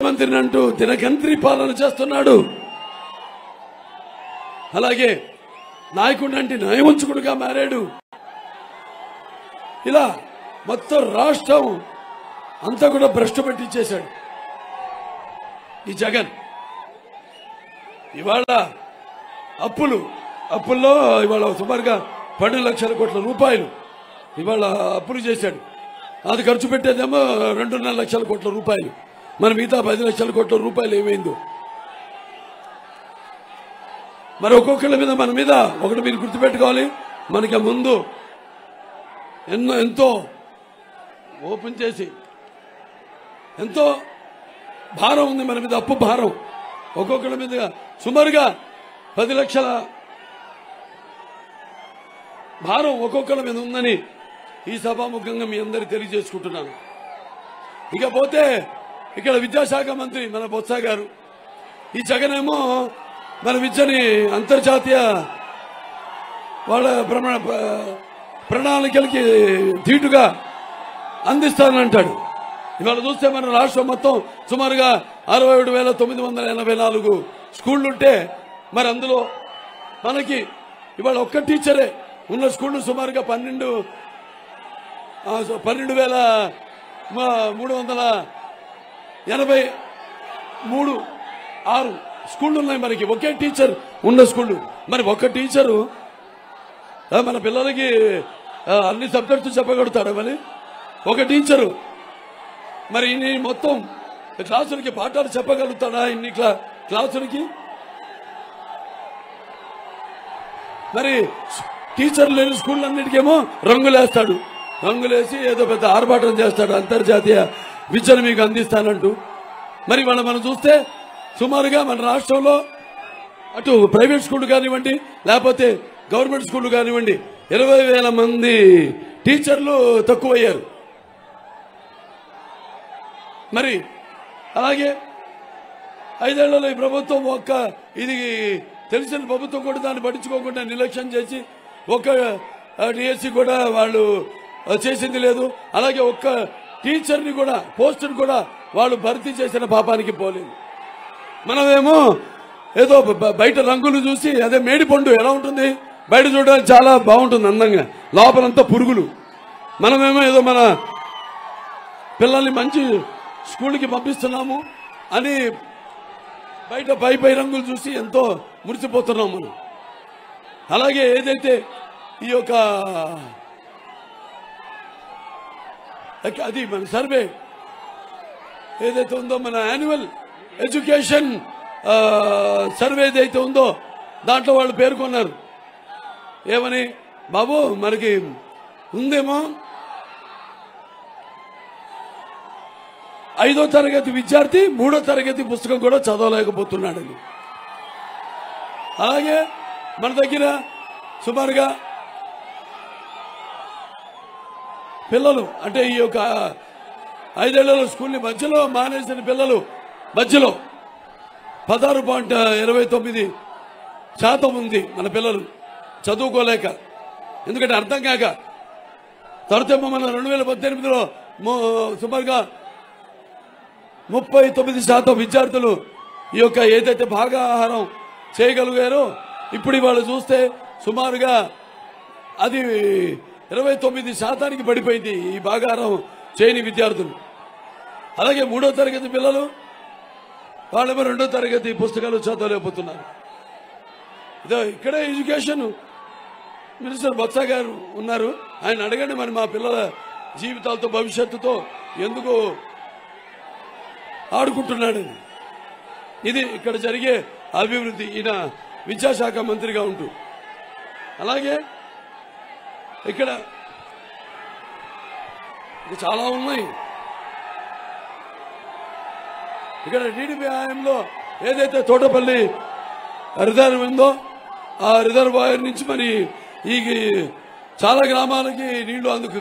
మంత్రిని అంటూ దినగంత్రి పాలన చేస్తున్నాడు. అలాగే నాయకుడు అంటే నయవంచుకుడుగా మారాడు. ఇలా మొత్తం రాష్ట్రం అంతా కూడా భ్రష్టు పెట్టించేశాడు ఈ జగన్. ఇవాళ అప్పుల్లో ఇవాళ సుమారుగా 12 లక్షల కోట్ల రూపాయలు ఇవాళ అప్పులు చేశాడు. అది ఖర్చు పెట్టేదేమో 2.5 లక్షల కోట్ల రూపాయలు. మరి మిగతా 10 లక్షల కోట్ల రూపాయలు ఏమైందో. మరి ఒక్కొక్కళ్ళ మీద మన మీద ఒకటి మీరు గుర్తుపెట్టుకోవాలి. మనకి ముందు ఎంతో ఓపెన్ చేసి ఎంతో భారం ఉంది మన మీద, అప్పు భారం ఒక్కొక్కళ్ళ మీద సుమారుగా 10 లక్షల భారం ఒక్కొక్కళ్ళ మీద ఉందని ఈ సభాముఖంగా మీ అందరికీ తెలియజేసుకుంటున్నాను. ఇకపోతే ఇక్కడ విద్యాశాఖ మంత్రి మన బొత్స గారు, ఈ జగన్ ఏమో మన విద్యని అంతర్జాతీయ వాళ్ళ ప్రణాళికలకి ధీటుగా అందిస్తానంటాడు. ఇవాళ చూస్తే మన రాష్ట్రం మొత్తం సుమారుగా 67,984 స్కూళ్లుంటే మరి అందులో మనకి ఇవాళ ఒక్క టీచరే ఉన్న స్కూళ్లు సుమారుగా 12,383 స్కూళ్ళు ఉన్నాయి మనకి. ఒకే టీచర్ ఉన్న స్కూళ్ళు. మరి ఒక్క టీచరు మన పిల్లలకి అన్ని సబ్జెక్ట్స్ చెప్పగలుగుతాడు. మరి ఒక టీచరు మరి ఇన్ని మొత్తం క్లాసులకి పాఠాలు చెప్పగలుగుతాడా? ఇన్ని క్లాసులకి మరి టీచర్లు లేని స్కూళ్ళన్నిటికేమో రంగులేస్తాడు. రంగులేసి ఏదో పెద్ద ఆర్భాటం చేస్తాడు, అంతర్జాతీయ విద్యను మీకు అందిస్తానంటూ. మరి మనం చూస్తే సుమారుగా మన రాష్ట్రంలో అటు ప్రైవేట్ స్కూల్ కానివ్వండి లేకపోతే గవర్నమెంట్ స్కూల్ కానివ్వండి 20,000 మంది టీచర్లు తక్కువయ్యారు. మరి అలాగే 5 ఏళ్లలో ఈ ప్రభుత్వం ఇది తెలిసిన ప్రభుత్వం కూడా దాన్ని పట్టించుకోకుండా నిర్లక్ష్యం చేసి ఒక్క డిఎస్సి కూడా వాళ్ళు చేసింది లేదు. అలాగే ఒక్క టీచర్ని కూడా పోస్టును కూడా వాళ్ళు భర్తీ చేసిన పాపానికి పోలేదు. మనమేమో ఏదో బయట రంగులు చూసి అదే మేడి పండు ఎలా ఉంటుంది బయట చూడడానికి చాలా బాగుంటుంది అందంగా, లోపలంతా పురుగులు. మనమేమో ఏదో మన పిల్లల్ని మంచి స్కూల్కి పంపిస్తున్నాము అని బయట పై రంగులు చూసి ఎంతో మురిసిపోతున్నాం మనం. అలాగే ఏదైతే ఈ యొక్క అది మన సర్వే ఏదైతే ఉందో మన యాన్యువల్ ఎడ్యుకేషన్ సర్వే ఏదైతే ఉందో దాంట్లో వాళ్ళు పేర్కొన్నారు ఏమని, బాబు మనకి ఉందేమో 5వ తరగతి విద్యార్థి 3వ తరగతి పుస్తకం కూడా చదవలేకపోతున్నాడని. అలాగే మన దగ్గర సుమారుగా పిల్లలు అంటే ఈ యొక్క 5 ఏళ్లలో స్కూల్ని మధ్యలో మానేసిన పిల్లలు మధ్యలో 16.29% ఉంది మన పిల్లలు చదువుకోలేక. ఎందుకంటే అర్థం కాక. తర్వాత మన 2018లో సుమారుగా 39% విద్యార్థులు ఈ యొక్క ఏదైతే భాగాహారం చేయగలిగారో ఇప్పుడు వాళ్ళు చూస్తే సుమారుగా అది 29% పడిపోయింది ఈ భాగాహారం చేయని విద్యార్థులు. అలాగే 3వ తరగతి పిల్లలు వాళ్ళేమో 2వ తరగతి పుస్తకాలు చదవలేకపోతున్నారు. ఇదో ఇక్కడే ఎడ్యుకేషన్ మినిస్టర్ బొత్స గారు ఉన్నారు, ఆయన అడగండి మరి మా పిల్లల జీవితాలతో భవిష్యత్తుతో ఎందుకు ఆడుకుంటున్నాడని. ఇది ఇక్కడ జరిగే అభివృద్ధి ఈయన విద్యాశాఖ మంత్రిగా ఉంటూ. అలాగే ఇక్కడ చాలా ఉన్నాయి. ఇక్కడ టీడీపీ హయాంలో ఏదైతే తోటపల్లి రిజర్వ్ ఉందో ఆ రిజర్వాయర్ నుంచి మరి ఈ చాలా గ్రామాలకి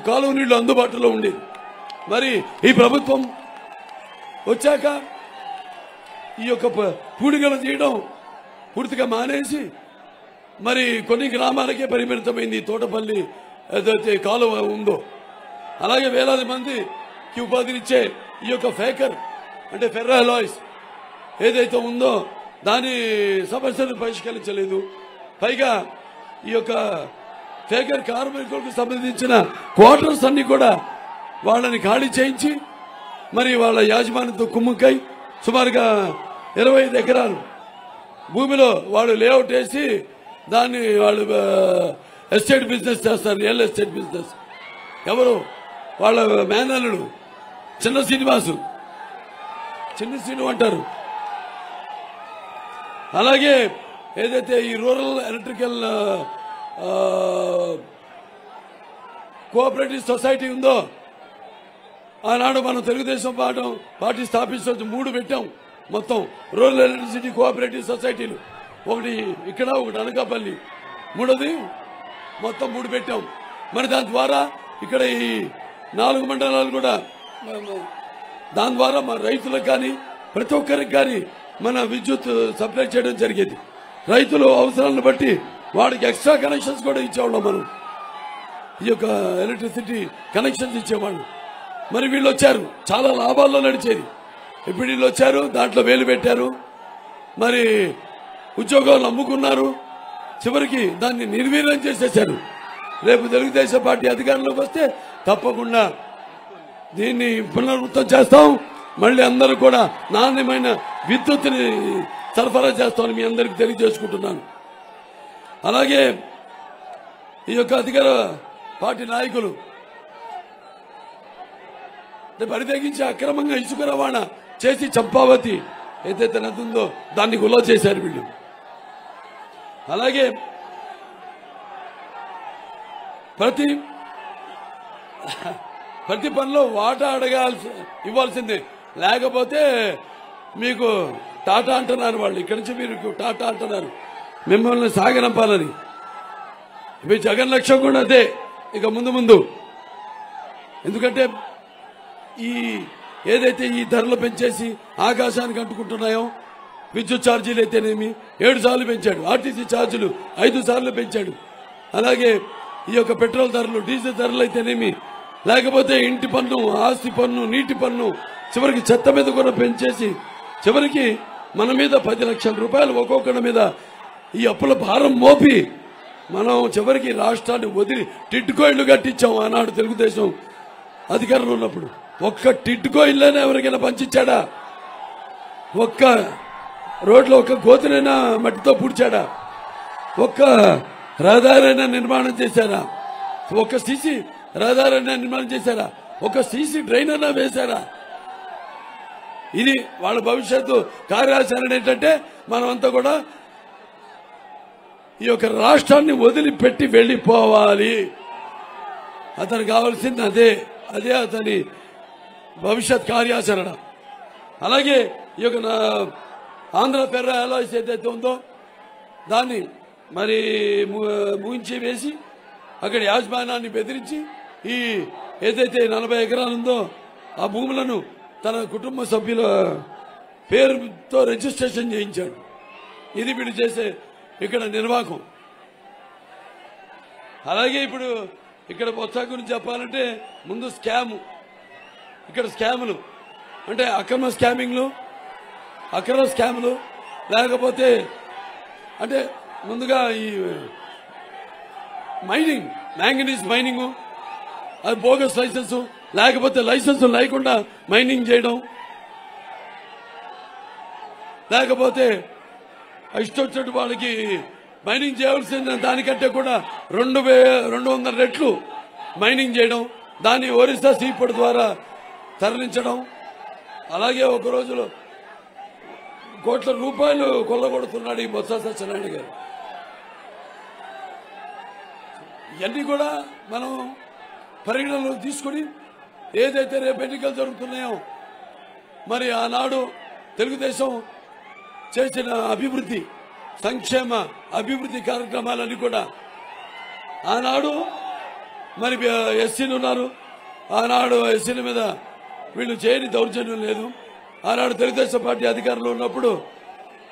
కాలువ నీళ్లు అందుబాటులో ఉండేది. మరి ఈ ప్రభుత్వం వచ్చాక ఈ యొక్క పూడికలు తీయడం పూర్తిగా మానేసి మరి కొన్ని గ్రామాలకే పరిమితమైంది తోటపల్లి ఏదైతే కాలువ ఉందో. అలాగే వేలాది మందికి ఉపాధినిచ్చే ఈ యొక్క ఫేకర్ అంటే ఫెర్రాలాయిస్ ఏదైతే ఉందో దాని సమస్యను పరిష్కరించలేదు. పైగా ఈ యొక్క ఫేకర్ కార్మికులకు సంబంధించిన క్వార్టర్స్ అన్ని కూడా వాళ్ళని ఖాళీ చేయించి మరి వాళ్ళ యాజమాన్యంతో కుమ్ముకై సుమారుగా 25 ఎకరాలు భూమిలో వాళ్ళు లేఅవుట్ వేసి దాన్ని వాళ్ళు ఎస్టేట్ బిజినెస్ చేస్తారు. Real estate business. ఎవరు? వాళ్ళ మేనల్లుడు చిన్న శ్రీను అంటారు. అలాగే ఏదైతే ఈ రూరల్ ఎలక్ట్రికల్ కోఆపరేటివ్ సొసైటీ ఉందో ఆనాడు మనం తెలుగుదేశం పార్టీ స్థాపించవచ్చు. 3 పెట్టాం మొత్తం రూరల్ ఎలక్ట్రిసిటీ కోఆపరేటివ్ సొసైటీలు. ఒకటి ఇక్కడ, ఒకటి అనకాపల్లి, మూడోది మొత్తం 3 పెట్టాం. మరి దాని ద్వారా ఇక్కడ ఈ 4 మండలాలు కూడా దాని ద్వారా మన రైతులకు కానీ ప్రతి ఒక్కరికి కానీ మన విద్యుత్ సప్లై చేయడం జరిగేది. రైతులు అవసరాలను బట్టి వాడికి ఎక్స్ట్రా కనెక్షన్స్ కూడా ఇచ్చేవాళ్ళం. మనం ఈ యొక్క ఎలక్ట్రిసిటీ కనెక్షన్స్ ఇచ్చేవాళ్ళు. మరి వీళ్ళు వచ్చారు, చాలా లాభాల్లో నడిచేది. ఇప్పుడు వీళ్ళు వచ్చారు, దాంట్లో వేలు పెట్టారు, మరి ఉద్యోగాలు అమ్ముకున్నారు, చివరికి దాన్ని నిర్వీర్యం చేసేశారు. రేపు తెలుగుదేశం పార్టీ అధికారంలోకి వస్తే తప్పకుండా దీన్ని పునరావృతం చేస్తాం. మళ్ళీ అందరూ కూడా నాణ్యమైన విద్యుత్తుని సరఫరా చేస్తామని మీ అందరికీ తెలియజేసుకుంటున్నాను. అలాగే ఈ యొక్క అధికార పార్టీ నాయకులు పరితెగించి అక్రమంగా ఇసుక రవాణా చేసి చంపావతి ఏదైతే నది ఉందో దాన్ని గుల్ల చేశారు వీళ్ళు. అలాగే ప్రతి పనిలో వాటా ఇవ్వాల్సిందే, లేకపోతే మీకు టాటా అంటున్నారు వాళ్ళు. ఇక్కడి నుంచి మీరు టాటా అంటున్నారు, మిమ్మల్ని సాగనంపాలని. మీ జగన్ లక్ష్యం కూడా అదే ఇక ముందు. ఎందుకంటే ఈ ఏదైతే ఈ ధరలు పెంచేసి ఆకాశానికి అంటుకుంటున్నాయో, విద్యుత్ ఛార్జీలు అయితేనేమి 7 సార్లు పెంచాడు, ఆర్టీసీ ఛార్జీలు 5 సార్లు పెంచాడు. అలాగే ఈ యొక్క పెట్రోల్ ధరలు, డీజిల్ ధరలు అయితేనేమి, లేకపోతే ఇంటి పన్ను, ఆస్తి పన్ను, నీటి పన్ను, చివరికి చెత్త మీద కూడా పెంచేసి చివరికి మన మీద 10 లక్షల రూపాయలు ఒక్కొక్కడి మీద ఈ అప్పుల భారం మోపి మనం చివరికి రాష్ట్రాన్ని వదిలి టిడ్కో ఇళ్లు కట్టించాం. ఆనాడు తెలుగుదేశం అధికారంలో ఉన్నప్పుడు ఒక్క టిడ్కో ఇళ్ళైనా ఎవరికైనా పంచిచ్చాడా? ఒక్క రోడ్లో ఒక్క గోతునైనా మట్టితో పూడ్చాడా? ఒక్క రహదారైనా నిర్మాణం చేశారా? ఒక్క సీసీ రహదారైనా నిర్మాణం చేశారా? ఒక సీసీ డ్రైన్ అయినా వేశారా? ఇది వాళ్ళ భవిష్యత్తు కార్యాచరణ ఏంటంటే మనమంతా కూడా ఈ యొక్క రాష్ట్రాన్ని వదిలిపెట్టి వెళ్లిపోవాలి. అతనికి కావాల్సింది అదే అతని భవిష్యత్ కార్యాచరణ. అలాగే ఈ యొక్క ఆంధ్ర ఫెర్రాలాయిస్ ఏదైతే ఉందో దాన్ని మరి ముగించి వేసి అక్కడ యాజమాన్యాన్ని బెదిరించి ఈ ఏదైతే 40 ఎకరాలు ఉందో ఆ భూములను తన కుటుంబ సభ్యుల పేరుతో రిజిస్ట్రేషన్ చేయించాడు. ఇది వీడు చేసే ఇక్కడ నిర్వాహకం. అలాగే ఇప్పుడు ఇక్కడ బొత్స గురించి చెప్పాలంటే ముందు ఇక్కడ స్కాములు అంటే అక్రమ స్కాములు లేకపోతే అంటే ముందుగా ఈ మ్యాంగనీస్ మైనింగ్, అది బోగస్ లైసెన్స్, లేకపోతే లైసెన్స్ లేకుండా మైనింగ్ చేయడం, లేకపోతే ఇష్టొచ్చినట్టు వాళ్ళకి మైనింగ్ చేయవలసిన దానికంటే కూడా 200 రెట్లు మైనింగ్ చేయడం, దాన్ని ఒరిస్సా సీపోర్ట్ ద్వారా తరలించడం. అలాగే ఒక రోజులో కోట్ల రూపాయలు కొల్లగొడుతున్నాడు ఈ బొత్స సత్యనారాయణ గారు. ఇవన్నీ కూడా మనం పరిగణనలో తీసుకుని ఏదైతే రేపు ఎన్నికలు జరుగుతున్నాయో మరి ఆనాడు తెలుగుదేశం చేసిన సంక్షేమ అభివృద్ధి కార్యక్రమాలన్నీ కూడా ఆనాడు మరి ఎస్సీలు ఉన్నారు. ఆనాడు ఎస్సీల మీద వీళ్ళు చేయని దౌర్జన్యం లేదు. ఆనాడు తెలుగుదేశం పార్టీ అధికారంలో ఉన్నప్పుడు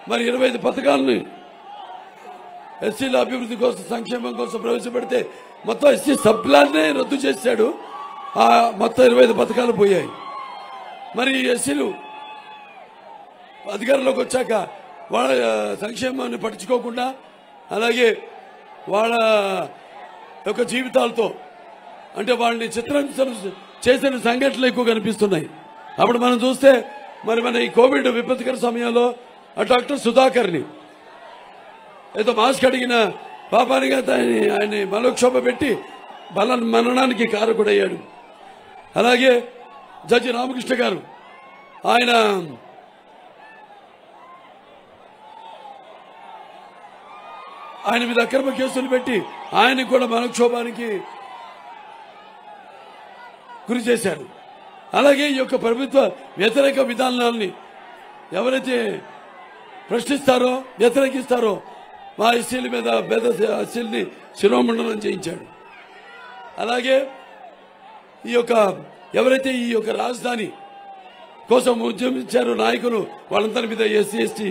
మరి 25 పథకాలని ఎస్సీల అభివృద్ధి కోసం, సంక్షేమం కోసం ప్రవేశపెడితే మొత్తం ఎస్సీ సబ్ ప్లాన్నే రద్దు చేశాడు. మొత్తం 25 పథకాలు పోయాయి. మరి ఎస్సీలు అధికారంలోకి వచ్చాక వాళ్ళ సంక్షేమాన్ని పట్టించుకోకుండా అలాగే వాళ్ళ యొక్క జీవితాలతో అంటే వాళ్ళని చిత్రహింసలు చేసిన సంఘటనలు ఎక్కువ కనిపిస్తున్నాయి. అప్పుడు మనం చూస్తే మరి మన ఈ కోవిడ్ విపత్కర సమయంలో ఆ డాక్టర్ సుధాకర్ని ఏదో మాస్క్ అడిగిన పాపానిగా ఆయన్ని మనోక్షోభ పెట్టి మరణానికి కారకుడయ్యాడు. అలాగే జడ్జి రామకృష్ణ గారు ఆయన మీద అక్రమ కేసులు పెట్టి ఆయనకు కూడా మనోక్షోభానికి గురి చేశారు. అలాగే ఈ యొక్క ప్రభుత్వ వ్యతిరేక విధానాలని ఎవరైతే ప్రశ్నిస్తారో వ్యతిరేకిస్తారో మా ఎస్సీల మీద పేద ఎస్సీలని శిరోమండనం చేయించాడు. అలాగే ఈ యొక్క ఎవరైతే ఈ యొక్క రాజధాని కోసం ఉద్యమించారో నాయకులు వాళ్ళందరి మీద ఎస్సీ ఎస్టీ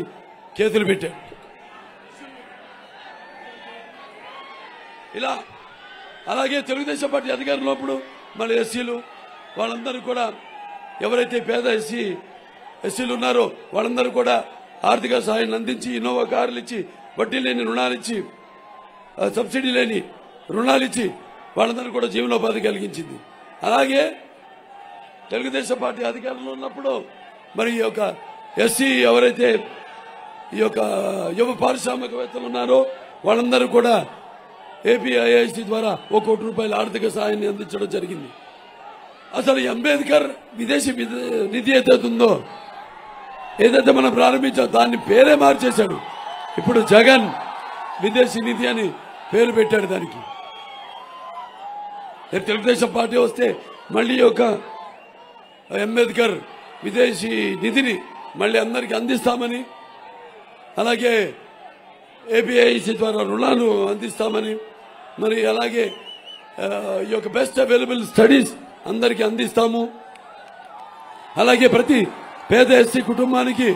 కేసులు పెట్టాడు. ఇలా అలాగే తెలుగుదేశం పార్టీ అధికారంలో ఇప్పుడు మన ఎస్సీలు వాళ్ళందరూ కూడా ఎవరైతే పేద ఎస్సీలు ఉన్నారో వాళ్ళందరూ కూడా ఆర్థిక సహాయాన్ని అందించి ఇన్నోవా కార్లు ఇచ్చి వడ్డీ లేని రుణాలు ఇచ్చి సబ్సిడీ లేని రుణాలు ఇచ్చి వాళ్ళందరూ కూడా జీవనోపాధి కలిగించింది. అలాగే తెలుగుదేశం పార్టీ అధికారంలో ఉన్నప్పుడు మరి ఈ యొక్క ఎస్సీ ఎవరైతే ఈ యొక్క యువ పారిశ్రామికవేత్తలు ఉన్నారో వాళ్ళందరూ కూడా ఏపీఐఐసి ద్వారా ₹1 కోటి ఆర్థిక సహాయాన్ని అందించడం జరిగింది. అసలు అంబేద్కర్ విదేశీ నిధి ఏదైతుందో ఏదైతే మనం ప్రారంభించాం దాన్ని పేరే మార్చేశాడు. ఇప్పుడు జగన్ విదేశీ నిధి అని పేరు పెట్టాడు దానికి. తెలుగుదేశం పార్టీ వస్తే మళ్ళీ ఒక అంబేద్కర్ విదేశీ నిధిని మళ్ళీ అందరికీ అందిస్తామని అలాగే ఏపీఐసి ద్వారా రుణాలు అందిస్తామని మరి అలాగే ఈ యొక్క బెస్ట్ అవైలబుల్ స్టడీస్ అందరికీ అందిస్తాము. అలాగే ప్రతి పేద ఎస్సీ కుటుంబానికి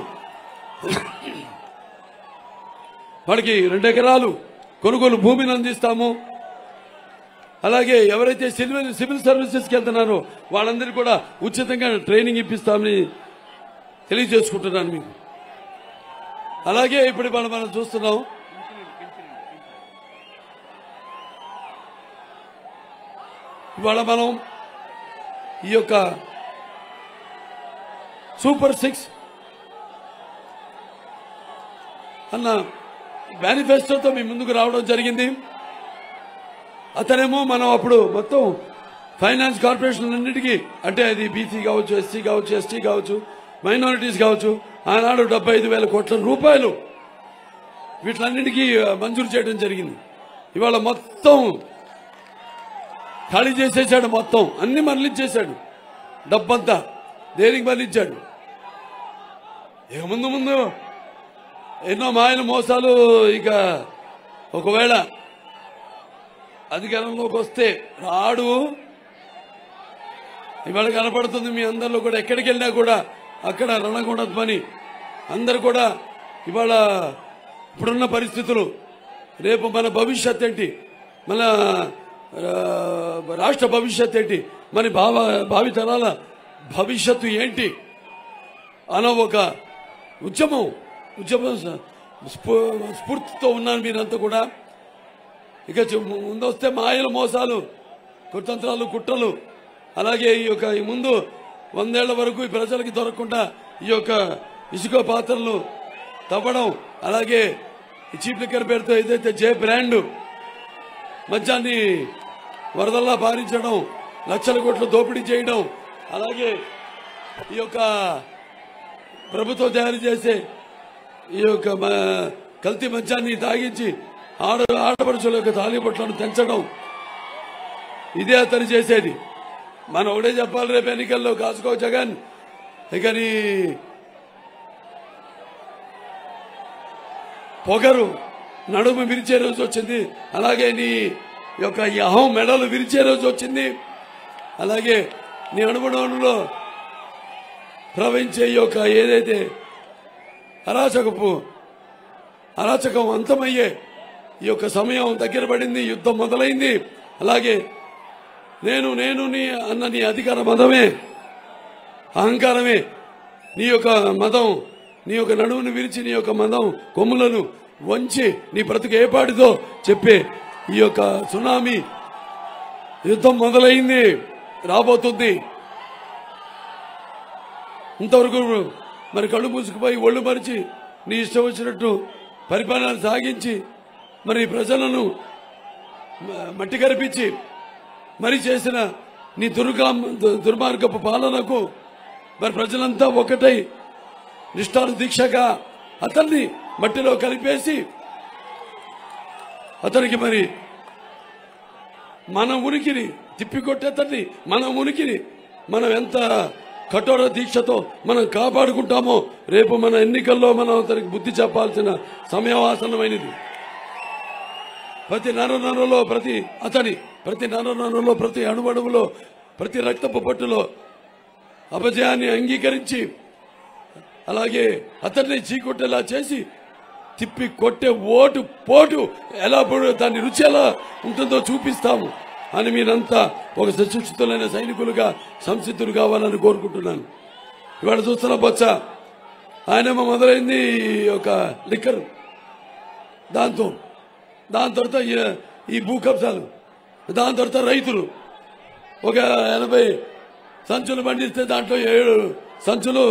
వాడికి 2 ఎకరాలు కొనుగోలు భూమిని అందిస్తాము. అలాగే ఎవరైతే సివిల్ సర్వీసెస్కి వెళ్తున్నారో వాళ్ళందరికీ కూడా ఉచితంగా ట్రైనింగ్ ఇప్పిస్తామని తెలియజేసుకుంటున్నాను మీకు. అలాగే ఇప్పుడు మనం చూస్తున్నాం ఇవాళ మనం ఈ యొక్క సూపర్ 6 అన్న మేనిఫెస్టోతో మీ ముందుకు రావడం జరిగింది. అతనేమో మనం అప్పుడు మొత్తం ఫైనాన్స్ కార్పొరేషన్ అన్నిటికీ అంటే అది బీసీ కావచ్చు, ఎస్సీ కావచ్చు, ఎస్టీ కావచ్చు, మైనారిటీస్ కావచ్చు, ఆనాడు 75,000 కోట్ల రూపాయలు వీటిలన్నిటికీ మంజూరు చేయడం జరిగింది. ఇవాళ మొత్తం ఖాళీ చేసేసాడు, మొత్తం అన్ని మరలించేశాడు. డబ్బంతా దేనికి మరలించాడు? ఇక ముందు ఎన్నో మాయలు మోసాలు. ఇక ఒకవేళ అధికారంలోకి వస్తే రాడు. ఇవాళ కనపడుతుంది మీ అందరిలో కూడా, ఎక్కడికి వెళ్ళినా కూడా అక్కడ రణగుండ పని. అందరు కూడా ఇవాళ ఇప్పుడున్న పరిస్థితులు, రేపు మన భవిష్యత్ ఏంటి, మన రాష్ట్ర భవిష్యత్ ఏంటి, మన భావితరాల భవిష్యత్తు ఏంటి అన్న ఒక ఉద్యమం స్ఫూర్తితో ఉన్నాను మీరంతా కూడా. ఇక ముందొస్తే మాయలు మోసాలు, కుతంత్రాలు, కుట్రలు, అలాగే ఈ ముందు 100 ఏళ్ల వరకు ఈ ప్రజలకి దొరకకుండా ఈ యొక్క ఇసుక పాత్రలు తవ్వడం, అలాగే చీప్ లిక్కర్ పేరుతో ఏదైతే జే బ్రాండ్ మద్యాన్ని వరదల్లా పారించడం, లక్షల కోట్లు దోపిడీ చేయడం, అలాగే ఈ యొక్క ప్రభుత్వం తయారు చేసే ఈ యొక్క కల్తీ మద్యాన్ని తాగించి ఆడపడుచుల యొక్క తాలిబొట్లను పెంచడం, ఇదే అతను చేసేది. మనం ఒకటే చెప్పాలి, రేపు ఎన్నికల్లో కాసుకో జగన్, ఇక నీ పొగరు నడుము విరిచే రోజు వచ్చింది, అలాగే నీ యొక్క ఈ అహం మెడలు విరిచే రోజు వచ్చింది, అలాగే నీ అణువులో ప్రవహించే ఈ యొక్క ఏదైతే అరాచకం అంతమయ్యే ఈ యొక్క సమయం దగ్గర పడింది, యుద్ధం మొదలైంది. అలాగే నేను నీ అన్న నీ అధికార మదమే, అహంకారమే నీ యొక్క మదం నీ యొక్క నడుమును విరిచి నీ యొక్క మందం కొమ్ములను వంచి నీ బ్రతుకు ఏపాటిదో చెప్పే ఈ యొక్క సునామీ యుద్ధం మొదలైంది, రాబోతుంది. ఇంతవరకు మరి కళ్ళు మూసుకుపోయి ఒళ్ళు మరిచి నీ ఇష్టం వచ్చినట్టు పరిపాలన సాగించి మరి ప్రజలను మట్టి కరిపించి మరి చేసిన నీ దుర్మార్గపు పాలనకు మరి ప్రజలంతా ఒకటై నిష్ఠాను దీక్షగా అతన్ని మట్టిలో కలిపేసి అతనికి మరి మన ఉనికిని తిప్పికొట్టేతన్ని మన ఉనికిని మనం ఎంత కఠోర దీక్షతో మనం కాపాడుకుంటామో రేపు మన ఎన్నికల్లో మనం అతనికి బుద్ధి చెప్పాల్సిన సమయవాసనమైనది. ప్రతి నరనరలో ప్రతి నరనరలో ప్రతి అణువణువులో ప్రతి రక్తపు పట్టులో అపజయాన్ని అంగీకరించి అలాగే అతన్ని చీకొట్టేలా చేసి తిప్పి కొట్టే పోటు ఎలా దాని రుచి ఎలా ఉంటుందో చూపిస్తాము అని మీరంతా ఒక సుశిక్షితులైన సైనికులుగా సంసిద్ధులు కావాలని కోరుకుంటున్నాను. ఇవాళ చూస్తున్న బొత్స ఆయనేమో మొదలైంది ఒక లిక్కర్, దాని తర్వాత ఈ భూ కబ్జాలు, దాని తర్వాత రైతులు ఒక 80 సంచులు పండిస్తే దాంట్లో 7 సంచులు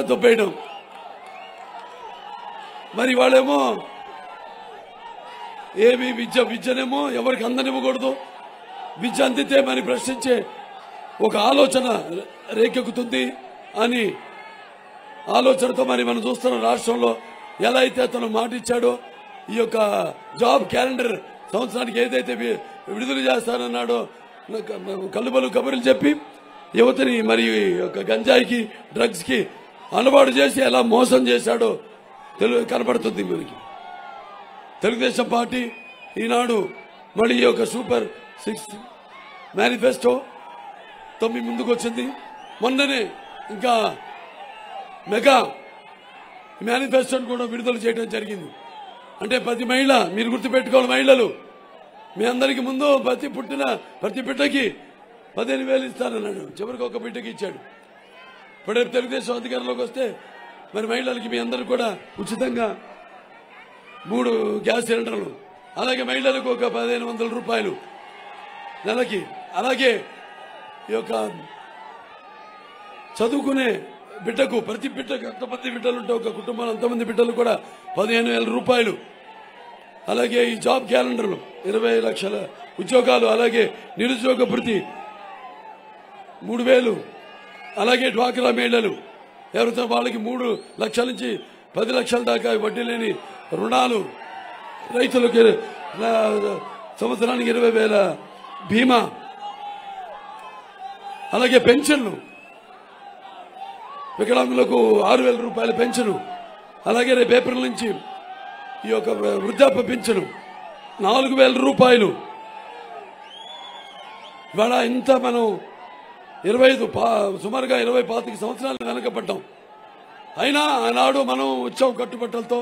దొబ్బేయడం. మరి వాళ్ళేమో ఏమి విద్యనేమో ఎవరికి అందనివ్వకూడదు, విద్య అందితే మరి ప్రశ్నించే ఒక ఆలోచన రేకెక్కుతుంది అని ఆలోచనతో మరి మనం చూస్తున్న రాష్ట్రంలో ఎలా అయితే అతను మాట ఇచ్చాడో ఈ యొక్క జాబ్ క్యాలెండర్ సంవత్సరానికి ఏదైతే విడుదల చేస్తానన్నాడో కల్లుబలు కబుర్లు చెప్పి యువతని మరి గంజాయికి డ్రగ్స్ కి అలవాటు చేసి ఎలా మోసం చేశాడో కనపడుతుంది మనకి. తెలుగుదేశం పార్టీ ఈనాడు మళ్ళీ ఈ యొక్క సూపర్ 6 మేనిఫెస్టో మీ ముందుకు వచ్చింది. మొన్ననే ఇంకా మెగా మేనిఫెస్టోని కూడా విడుదల చేయడం జరిగింది. అంటే ప్రతి మహిళ, మీరు గుర్తుపెట్టుకోవాలి మహిళలు, మీ అందరికి ముందు ప్రతి బిడ్డకి 15,000 ఇస్తానన్నాడు, చివరికి ఒక బిడ్డకి ఇచ్చాడు. ఇప్పుడే తెలుగుదేశం అధికారంలోకి వస్తే మరి మహిళలకి మీ అందరూ కూడా ఉచితంగా 3 గ్యాస్ సిలిండర్లు, అలాగే మహిళలకు ఒక 1,500 రూపాయలు నెలకి, అలాగే ఈ యొక్క చదువుకునే బిడ్డకు ప్రతి బిడ్డకు ఎంతమంది బిడ్డలుంటే ఒక కుటుంబంలో అంతమంది బిడ్డలు కూడా 15,000 రూపాయలు, అలాగే ఈ జాబ్ క్యాలెండర్లు 20 లక్షల ఉద్యోగాలు, అలాగే నిరుద్యోగ భృతి 3,000, అలాగే డ్వాక్రా మహిళలు ఎవరితో వాళ్ళకి 3 లక్షల నుంచి 10 లక్షల దాకా వడ్డీ లేని రుణాలు, రైతులకు సంవత్సరానికి 20,000 బీమా, అలాగే పెన్షన్లు, వికలాంగులకు 6,000 రూపాయల పెన్షన్, అలాగే రేపు ఏప్రిల్ నుంచి ఈ యొక్క వృద్ధాప్య పెన్షన్ 4,000 రూపాయలు. ఇవాళ ఇంత మనం 25 సుమారుగా 25 సంవత్సరాలు వెనకబడ్డాం. అయినా ఆనాడు మనం వచ్చాం కట్టుబట్టలతో.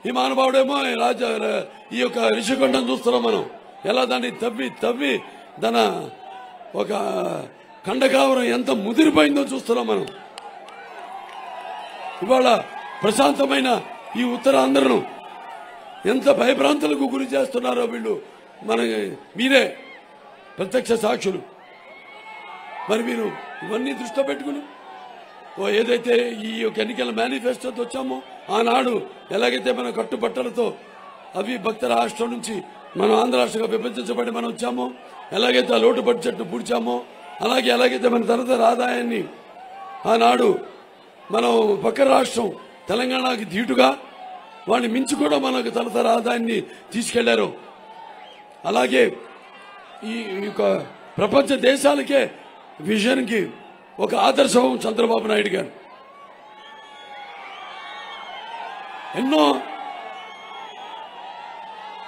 ఈ మానవాడేమో ఈ యొక్క రిషికొండను చూస్తున్నాం మనం ఎలా దాన్ని తవ్వి తన ఒక ఖండకావరం ఎంత ముదిరిపోయిందో చూస్తున్నాం మనం. ఇవాళ ప్రశాంతమైన ఈ ఉత్తరాంధ్రను ఎంత భయభ్రాంతులకు గురి చేస్తున్నారో వీళ్ళు మీరే ప్రత్యక్ష సాక్షులు. మరి మీరు ఇవన్నీ దృష్టిలో పెట్టుకుని ఏదైతే ఈ యొక్క ఎన్నికల మేనిఫెస్టోతో వచ్చామో ఆనాడు ఎలాగైతే మన కట్టుబట్టలతో అవిభక్త రాష్ట్రం నుంచి మనం ఆంధ్ర రాష్ట్రంగా విభజించబడి మనం వచ్చామో, ఎలాగైతే ఆ లోటు బడ్జెట్ పూడ్చామో, ఎలాగైతే మన తరతర ఆదాయాన్ని ఆనాడు మనం పక్క రాష్ట్రం తెలంగాణకి ధీటుగా వాడిని మించి కూడా మనకు తరతర ఆదాయాన్ని తీసుకెళ్లారు. అలాగే ఈ యొక్క ప్రపంచ దేశాలకే విజన్ కి ఒక ఆదర్శం చంద్రబాబు నాయుడు గారు. ఎన్నో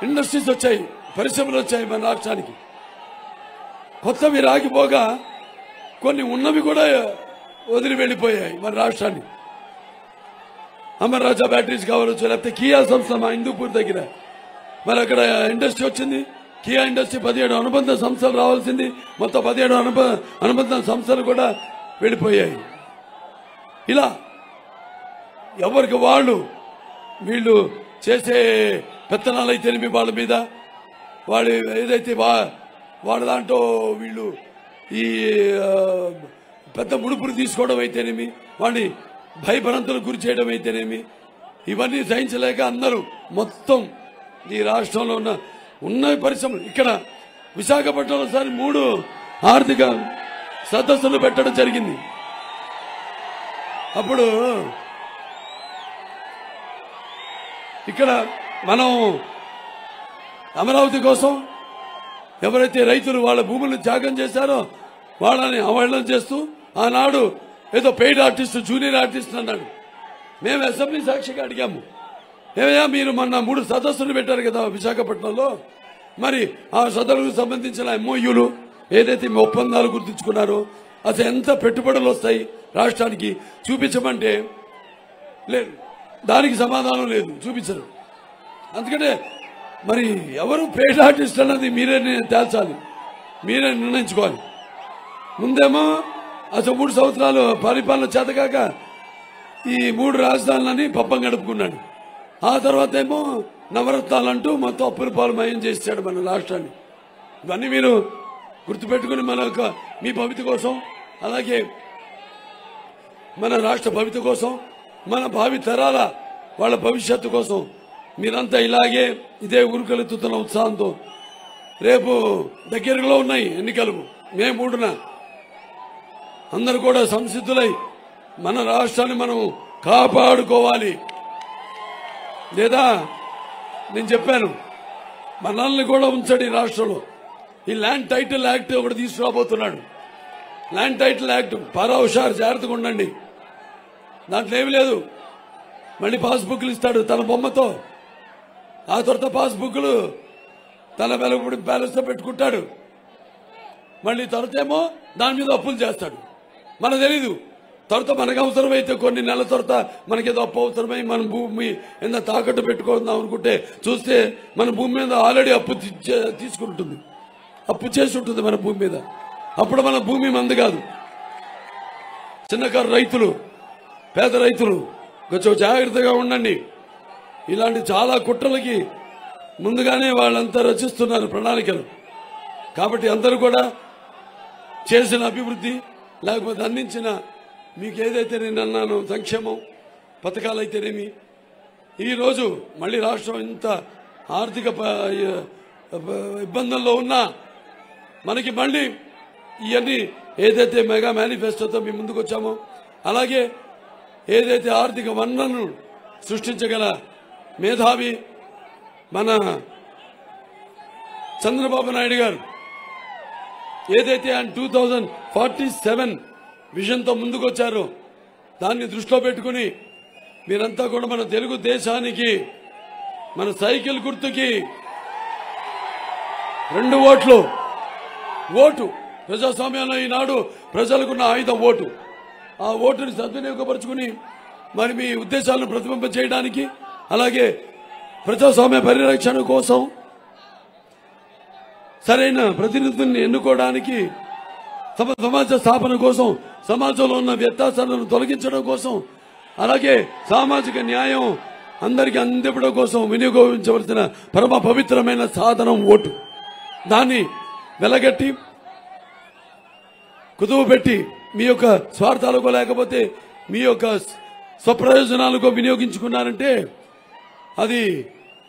ఇండస్ట్రీస్ వచ్చాయి, పరిశ్రమలు వచ్చాయి మన రాష్ట్రానికి. కొత్తవి రాగిపోగా కొన్ని ఉన్నవి కూడా వదిలి వెళ్లిపోయాయి మన రాష్ట్రాన్ని. అమర్ రాజా బ్యాటరీస్ కావచ్చు, లేకపోతే కియా సంస్థ మా హిందూపూర్ దగ్గర మరి అక్కడ ఇండస్ట్రీ వచ్చింది. కియా ఇండస్ట్రీ 17 అనుబంధ సంస్థలు రావాల్సింది, మొత్తం 17 అనుబంధ సంస్థలు కూడా వెళ్లిపోయాయి. ఇలా ఎవరికి వాళ్ళు వీళ్ళు చేసే పెత్తనాలు అయితేనేమి వాళ్ళ మీద వాళ్ళు ఏదైతే వాళ్ళ దాంట్లో వీళ్ళు ఈ పెద్ద ముడుపులు తీసుకోవడం అయితేనేమి వాడిని భయభ్రాంతులకు గురి చేయడం అయితేనేమి ఇవన్నీ సహించలేక అందరూ మొత్తం ఈ రాష్ట్రంలో ఉన్న పరిశ్రమలు ఇక్కడ విశాఖపట్నంలో సారి 3 ఆర్థిక సదస్సులు పెట్టడం జరిగింది. అప్పుడు ఇక్కడ మనం అమరావతి కోసం ఎవరైతే రైతులు వాళ్ళ భూములను త్యాగం చేశారో వాళ్ళని అవహేళన చేస్తూ ఆనాడు ఏదో పెయిడ్ ఆర్టిస్ట్ జూనియర్ ఆర్టిస్ట్ అన్నాడు. మేము అసెంబ్లీ సాక్షిగా అడిగాము, ఏమయ్యా మీరు మొన్న 3 సదస్సులు పెట్టారు కదా విశాఖపట్నంలో, మరి ఆ సదస్సులకు సంబంధించిన ఎంఓయూలు ఏదైతే మీ ఒప్పందాలు గుర్తించుకున్నారో అసలు ఎంత పెట్టుబడులు వస్తాయి రాష్ట్రానికి చూపించమంటే లేదు, దానికి సమాధానం లేదు, చూపించరు. అందుకంటే మరి ఎవరు పెయిడ్ ఆర్టిస్ట్ అన్నది మీరే తేల్చాలి, మీరే నిర్ణయించుకోవాలి. ముందేమో అసలు 3 సంవత్సరాలు పరిపాలన చేతకాక ఈ 3 రాజధానులని పప్పం గడుపుకున్నాడు. ఆ తర్వాత ఏమో నవరత్నాలంటూ మొత్తం అప్పుల పాలమయం చేశాడు మన రాష్ట్రాన్ని. ఇవన్నీ మీరు గుర్తుపెట్టుకుని మన మీ భవిత కోసం, అలాగే మన రాష్ట్ర భవిత కోసం, మన భావి తరాల వాళ్ళ భవిష్యత్తు కోసం మీరంతా ఇలాగే ఇదే ఉరుకెత్తుతున్న ఉత్సాహంతో రేపు దగ్గరలో ఉన్నాయి ఎన్నికలు మే 3న అందరూ కూడా సంసిద్ధులై మన రాష్ట్రాన్ని మనం కాపాడుకోవాలి. లేదా నేను చెప్పాను మనల్ని కూడా ఉంచండి రాష్ట్రంలో. ఈ ల్యాండ్ టైటిల్ యాక్ట్ ఒకటి తీసుకురాబోతున్నాడు. ల్యాండ్ టైటిల్ యాక్ట్ పారా హుషారు, జాగ్రత్తగా ఉండండి. దాంట్లో ఏమి లేదు, మళ్ళీ పాస్బుక్లు ఇస్తాడు తన బొమ్మతో. ఆ తర్వాత పాస్బుక్లు తన వెలుగుబడి బ్యాలెన్స్ తో పెట్టుకుంటాడు. మళ్ళీ తర్వాత ఏమో దాని మీద అప్పులు చేస్తాడు. మనకు తెలీదు. తర్వాత మనకు అవసరమైతే కొన్ని నెలల తర్వాత మనకేదో అప్పు అవసరమై మన భూమి ఎంత తాకట్టు పెట్టుకుందాం అనుకుంటే చూస్తే మన భూమి మీద ఆల్రెడీ అప్పు తీసుకుంటుంది, అప్పు చేసి ఉంటుంది మన భూమి మీద. అప్పుడు మన భూమి మంది కాదు. చిన్నకారు రైతులు, పేద రైతులు కొంచెం జాగ్రత్తగా ఉండండి. ఇలాంటి చాలా కుట్రలకి ముందుగానే వాళ్ళంతా రచిస్తున్నారు ప్రణాళికలు. కాబట్టి అందరూ కూడా చేసిన అభివృద్ధి లేకపోతే అందించిన మీకు ఏదైతే నేను అన్నాను సంక్షేమం పథకాలు అయితేనేమి, ఈరోజు మళ్ళీ రాష్ట్రం ఇంత ఆర్థిక ఇబ్బందుల్లో ఉన్నా మనకి మళ్ళీ ఇవన్నీ ఏదైతే మెగా మేనిఫెస్టోతో మీ ముందుకు వచ్చామో, అలాగే ఏదైతే ఆర్థిక వనరులను సృష్టించగల మేధావి మన చంద్రబాబు నాయుడు గారు ఏదైతే ఆయన 2047 విజన్తో ముందుకు వచ్చారో దాన్ని దృష్టిలో పెట్టుకుని మీరంతా కూడా మన తెలుగు దేశానికి మన సైకిల్ గుర్తుకి 2 ఓట్లు. ఓటు ప్రజాస్వామ్యంలో ఈనాడు ప్రజలకున్న ఆయుధం ఓటు. ఆ ఓటుని సద్వినియోగపరుచుకుని మరి మీ ఉద్దేశాలను ప్రతిబింబ చేయడానికి, అలాగే ప్రజాస్వామ్య పరిరక్షణ కోసం సరైన ప్రతినిధుల్ని ఎన్నుకోవడానికి, సమాజ స్థాపన కోసం, సమాజంలో ఉన్న వ్యత్యాసాలను తొలగించడం కోసం, అలాగే సామాజిక న్యాయం అందరికీ అందించడం కోసం వినియోగించవలసిన పరమ పవిత్రమైన సాధనం ఓటు. దాన్ని వెలగట్టి కుదువ పెట్టి మీ యొక్క స్వార్థాలకు లేకపోతే మీ యొక్క స్వప్రయోజనాలకు వినియోగించుకున్నారంటే అది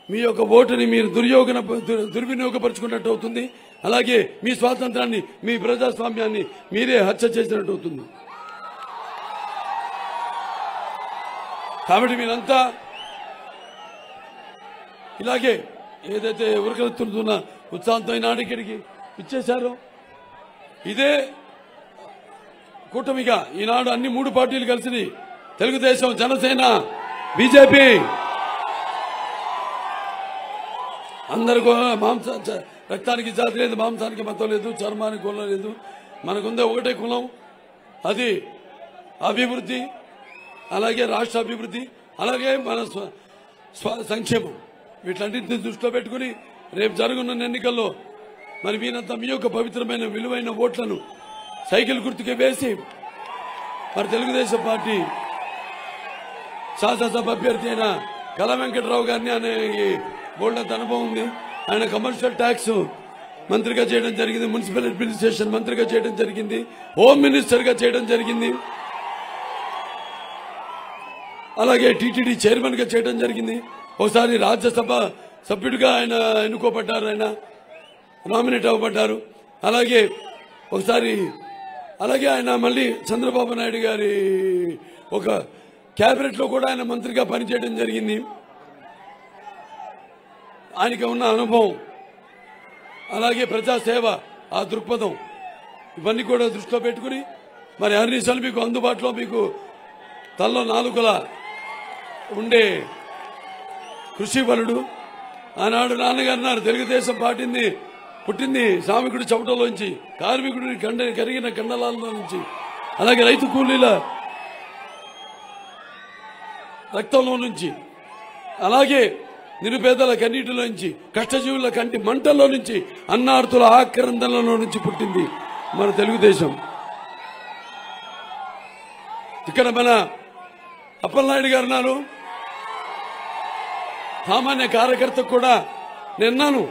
మీ యొక్క ఓటుని మీరు దుర్వినియోగపరుచుకున్నట్టు అవుతుంది. అలాగే మీ స్వాతంత్రాన్ని, మీ ప్రజాస్వామ్యాన్ని మీరే హత్య చేసినట్టు అవుతుంది. కాబట్టి మీరంతా ఇలాగే ఏదైతే ఉరకలెత్తుతున్న ఉత్సాహంతో ఈనాడు ఇక్కడికి ఇచ్చేశారో ఇదే కూటమిగా ఈనాడు అన్ని 3 పార్టీలు కలిసి తెలుగుదేశం, జనసేన, బీజేపీ అందరూ రక్తానికి జాతి లేదు, మాంసానికి మతం లేదు, చర్మానికి కులం లేదు. మనకుందే ఒకటే కులం, అది అభివృద్ధి, అలాగే రాష్ట్ర అభివృద్ధి, అలాగే మన సంక్షేమం. వీటన్నింటినీ దృష్టిలో పెట్టుకుని రేపు జరగనున్న ఎన్నికల్లో మరి మీరంతా మీ యొక్క పవిత్రమైన విలువైన ఓట్లను సైకిల్ గుర్తుకే వేసి మరి తెలుగుదేశం పార్టీ శాసనసభ అభ్యర్థి అయిన కళా వెంకట్రావు గారిని ఆయనకి బోల్డంత అనుభవం ఉంది. ఆయన కమర్షియల్ ట్యాక్స్ మంత్రిగా చేయడం జరిగింది, మున్సిపల్ అడ్మినిస్ట్రేషన్ మంత్రిగా చేయడం జరిగింది, హోమ్ మినిస్టర్ గా చేయడం జరిగింది, అలాగే టీటీడీ చైర్మన్ గా చేయడం జరిగింది. ఒకసారి రాజ్యసభ సభ్యుడిగా ఆయన ఎన్నుకోబడ్డారు, ఆయన నామినేట్ అవ్వబడ్డారు. అలాగే ఒకసారి ఆయన మళ్ళీ చంద్రబాబు నాయుడు గారి ఒక క్యాబినెట్ లో కూడా ఆయన మంత్రిగా పనిచేయడం జరిగింది. ఆయనకి ఉన్న అనుభవం, అలాగే ప్రజాసేవ, ఆ దృక్పథం, ఇవన్నీ కూడా దృష్టిలో పెట్టుకుని మరి అన్నిసార్లు మీకు అందుబాటులో మీకు తల్లో నాలుకలా ఉండే కృషి బలుడు. ఆనాడు నాన్నగారు తెలుగుదేశం పార్టీని పుట్టింది శ్రామికుడి చెమటలోంచి, కార్మికుడి కరిగిన కండలాల్లో నుంచి, అలాగే రైతు కూలీల రక్తంలో నుంచి, అలాగే నిరుపేదల కన్నీటిలోంచి, కష్టజీవుల కంటి మంటల్లో నుంచి, అన్నార్తుల ఆక్రందనలో నుంచి పుట్టింది మన తెలుగుదేశం. ఇక్కడ మన అప్పలనాయుడు గారు ఉన్నారు. సామాన్య కార్యకర్తకు కూడా నిన్నాను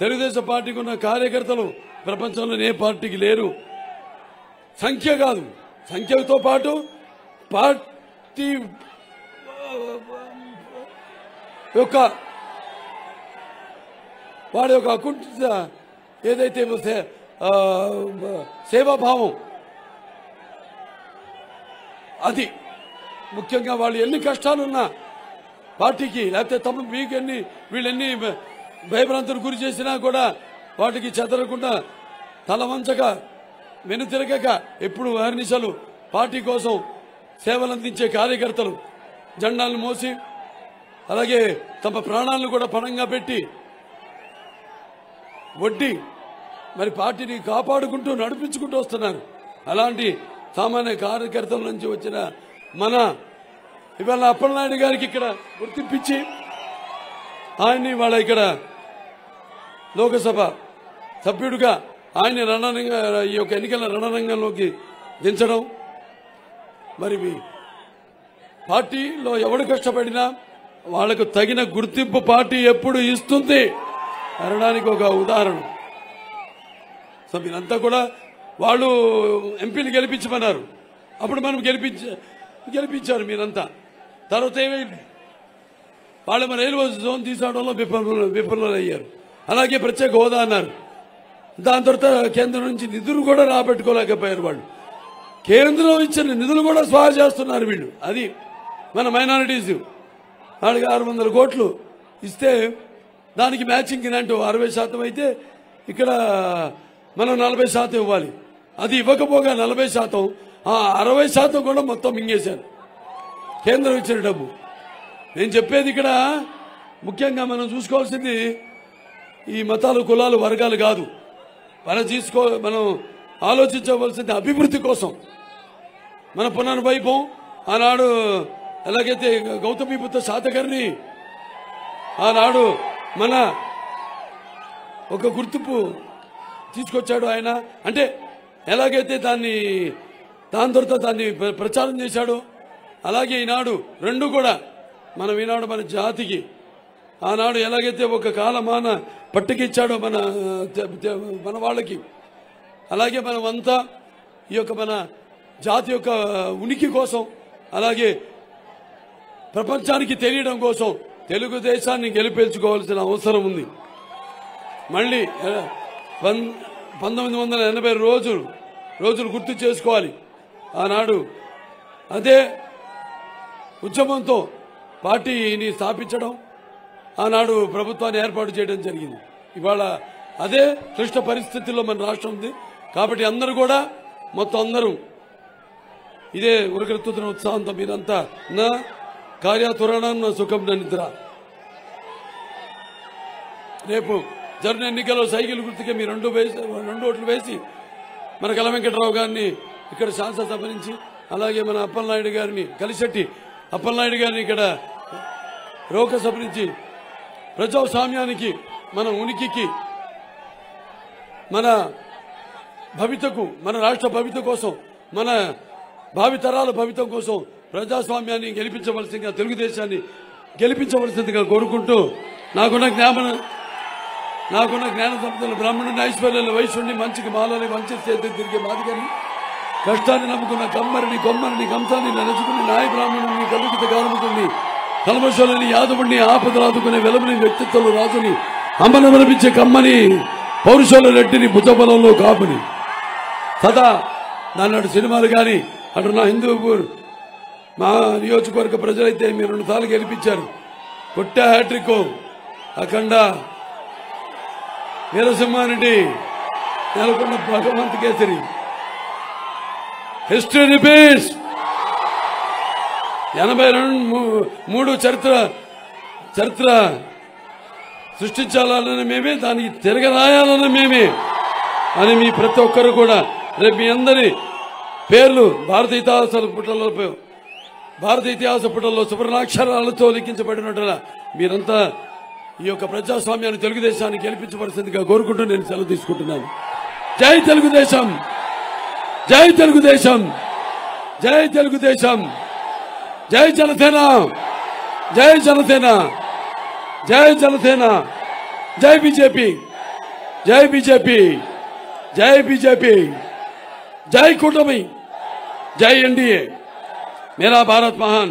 తెలుగుదేశం పార్టీకి ఉన్న కార్యకర్తలు ప్రపంచంలోనే ఏ పార్టీకి లేరు. సంఖ్య కాదు, సంఖ్యతో పాటు పార్టీ యొక్క వాడి యొక్క అకుంఠిత ఏదైతే సేవాభావం, అది ముఖ్యంగా వాళ్ళు ఎన్ని కష్టాలున్నా పార్టీకి, లేకపోతే మీకు వీళ్ళెన్ని భయభ్రాంతులు గురి చేసినా కూడా వాటికి చెదరకుండా తల వంచక వెనుతిరగక ఎప్పుడు అహర్నిశలు పార్టీ కోసం సేవలు అందించే కార్యకర్తలు జెండాలను మోసి, అలాగే తమ ప్రాణాలను కూడా పణంగా పెట్టి వడ్డీ మరి పార్టీని కాపాడుకుంటూ నడిపించుకుంటూ వస్తున్నారు. అలాంటి సామాన్య కార్యకర్తల నుంచి వచ్చిన మన ఇవాళ అప్పలనాయుడు గారికి ఇక్కడ గుర్తింపించి ఆయన్ని వాళ్ళ ఇక్కడ లోకసభ సభ్యుడిగా ఆయన రణరంగ ఈ యొక్క ఎన్నికల రణరంగంలోకి దించడం, మరి పార్టీలో ఎవడు కష్టపడినా వాళ్లకు తగిన గుర్తింపు పార్టీ ఎప్పుడు ఇస్తుంది అనడానికి ఒక ఉదాహరణ. సో మీరంతా కూడా వాళ్ళు ఎంపీలు గెలిపించమన్నారు, అప్పుడు మనం గెలిపించారు మీరంతా. తర్వాత ఏమైంది, వాళ్ళు మన రైల్వే జోన్ తీసుకోవడంలో విఫలమయ్యారు. అలాగే ప్రత్యేక హోదా అన్నారు, దాని తర్వాత కేంద్రం నుంచి నిధులు కూడా రాబెట్టుకోలేకపోయారు. వాళ్ళు కేంద్రం ఇచ్చిన నిధులు కూడా స్వాహా చేస్తున్నారు వీళ్ళు. అది మన మైనారిటీస్ వాళ్ళకి 600 కోట్లు ఇస్తే దానికి మ్యాచింగ్ గ్రాంట్ 60% అయితే ఇక్కడ మనం 40% ఇవ్వాలి. అది ఇవ్వకపోగా 40%, ఆ 60% కూడా మొత్తం మింగేశారు కేంద్రం ఇచ్చిన డబ్బు. నేను చెప్పేది ఇక్కడ ముఖ్యంగా మనం చూసుకోవాల్సింది ఈ మతాలు, కులాలు, వర్గాలు కాదు. మనం ఆలోచించవలసింది అభివృద్ధి కోసం. మన పునర్వైభవం ఆనాడు ఎలాగైతే గౌతమిపుత్ర శాతకర్ణి ఆనాడు మన ఒక గుర్తింపు తీసుకొచ్చాడు ఆయన, అంటే ఎలాగైతే దాని తర్వాత దాన్ని ప్రచారం చేశాడు, అలాగే ఈనాడు రెండు కూడా మనం ఈనాడు మన జాతికి ఆనాడు ఎలాగైతే ఒక కాలమాన పట్టుకిచ్చాడో మన వాళ్ళకి, అలాగే మనమంతా ఈ యొక్క మన జాతి యొక్క ఉనికి కోసం, అలాగే ప్రపంచానికి తెలియడం కోసం తెలుగుదేశాన్ని గెలిపించుకోవాల్సిన అవసరం ఉంది. మళ్ళీ 1980 రోజులు గుర్తు చేసుకోవాలి. ఆనాడు అదే ఉద్యమంతో పార్టీని స్థాపించడం, ఆనాడు ప్రభుత్వాన్ని ఏర్పాటు చేయడం జరిగింది. ఇవాళ అదే క్లిష్ట పరిస్థితుల్లో మన రాష్ట్రం ఉంది. కాబట్టి అందరూ కూడా మొత్తం అందరూ ఇదే ఉరకరెత్తుతున్న ఉత్సాహంతో మీరంతా నా కార్యాతురణం నా సుఖం నా నిద్ర. రేపు జరిగిన ఎన్నికల్లో సైకిల్ గుర్తుకే మీ 2 ఓట్లు వేసి మన కళా వెంకట్రావు గారిని ఇక్కడ శాసనసభ నుంచి, అలాగే మన అప్పలనాయుడు గారిని కలిశెట్టి అప్పలనాయుడు గారిని ఇక్కడ లోకసభ నుంచి ప్రజాస్వామ్యానికి, మన ఉనికికి, మన భవితకు, మన రాష్ట్ర భవిత కోసం, మన భావితరాల భవితం కోసం ప్రజాస్వామ్యాన్ని గెలిపించవలసిందిగా, తెలుగుదేశాన్ని గెలిపించవలసిందిగా కోరుకుంటూ నాకున్న జ్ఞాన సంపదలు బ్రాహ్మణుని, ఐశ్వర్యాలు, వైశ్యుడిని, మంచికి మాలని, మంచి చేతులు తిరిగే మాదిగని, కష్టాన్ని నమ్ముకున్న కమ్మరిని, కొమ్మరిని, కంసాన్ని నలుచుకుని, నాయ బ్రాహ్మణుని, కలుగిత కార్మికుడిని, కల్మశాలని, యాదవుడిని, ఆపదలాదుకునే వెలమని, వ్యక్తిత్వం రాజుని, అమ్మను వినిపించే కమ్మని, పౌరుషాల రెడ్డిని, భుజబలంలో కాపుని, సదా నాన్నటి సినిమాలు కానీ అటు నా హిందూపూర్ మా నియోజకవర్గ ప్రజలైతే మీరు 2 సార్లు గెలిపించారు. పుట్ట హ్యాట్రిక్, అఖండ, వీరసింహారెడ్డి, నెలకొన్న భగవంత్ కేసరి. History repeats. 82 చరిత్ర సృష్టించాలన్న మేమే, దానికి తిరగరాయాలన్న మేమే అని మీ ప్రతి ఒక్కరు కూడా రేపు మీ అందరి పేర్లు భారత ఇతిహాస పుటల్లో సువర్ణాక్షరాలతో లిఖించబడినట్ల మీరంతా ఈ యొక్క ప్రజాస్వామ్యాన్ని, తెలుగుదేశాన్ని గెలిపించవలసిందిగా కోరుకుంటూ నేను సెలవు తీసుకుంటున్నాను. జై తెలుగుదేశం, జై తెలుగుదేశం, జై తెలుగుదేశం, జై జనసేన, జై జనసేన, జై జనసేన, జై బీజేపీ, జై బీజేపీ, జై బీజేపీ, జై కూటమి, జై एनडीए. मेरा भारत महान.